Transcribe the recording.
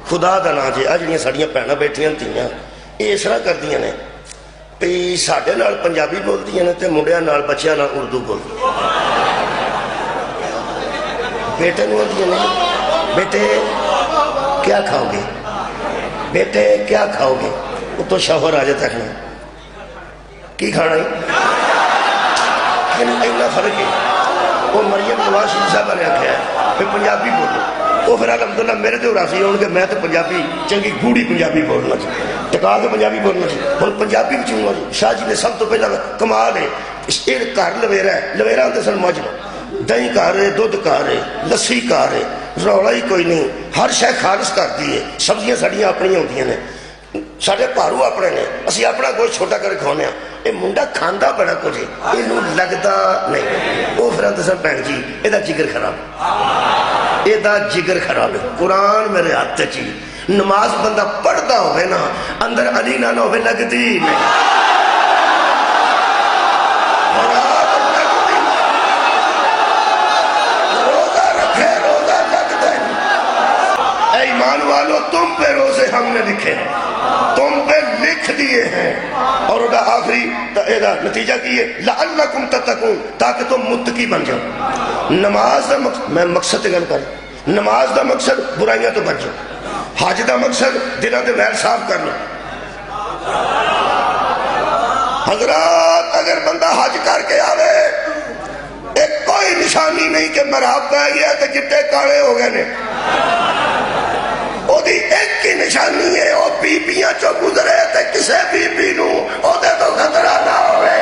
खुदा का ना जे आ जिहड़ियां साडियां भैणां बैठियां धीआं ये इस तरह करदियां ने भी साडे नाल पंजाबी बोलदियां ने ते मुंडियां नाल बच्चियां नाल उर्दू बोलदियां। बेटे नूं आंदियां ने बेटे क्या खाओगे, बेटे क्या खाओगे, उतो शौहर आ जाता है की खाना है, इन्ना फर्क है। वो मरियम नवाज शरीफ साहब ने आख्या है पंजाबी बोलो, वो फिर अलहमदुल्ला मेरे तो राजी हो गए, मैं तो पंजाबी चंगी गूढ़ी पंजाबी बोलना चाहिए, टका के पंजाबी बोलना चाहिए। हम पंजाबी चूंगा शाह जी ने सब तो पहला कमाल है, घर लवेरा है, लवेरा आते सन मौज दही घर है, दुध घर है, लस्सी घर है, रौला ही कोई नहीं, हर शह खारिश करती है, सब्जियां साड़ियां अपनियां होंदियां ने, साढ़े भारू अपने ने, असी अपना गोश्त छोटा कर खाने। ये मुंडा खांदा बड़ा कुछ है, इनू लगता नहीं। वो फिर आते सन भैन जी एदा जिगर खराब, एदा जिगर खराब है। कुरान मेरे हाथ च, नमाज बंदा पढ़ता होवे ना अंदर अली ना होवे लगती नहीं। रोजा रखे रोजा लगता है। ईमान वालों तुम पे रोजे हमने लिखे हैं, तुम पे लिख दिए हैं, और उसका आखिरी नतीजा की है लअल्लकुम तत्तकून, ताकि तुम मुत्तकी बन जाओ। नमाज का मैं मकसद गल कर, नमाज का मकसद बुराइयां तो बच जाओ, हज का मकसद दिलों के वैर साफ कर लो। हजरात अगर बंदा हज करके आवे एक कोई निशानी नहीं कि मराब पै गया तो चिट्टे काले हो गए ने, ओदी एक ही निशानी है, वो बीबियां चो गुजरे तो किसी बीबी नूं ओदे तो खतरा ना होवे।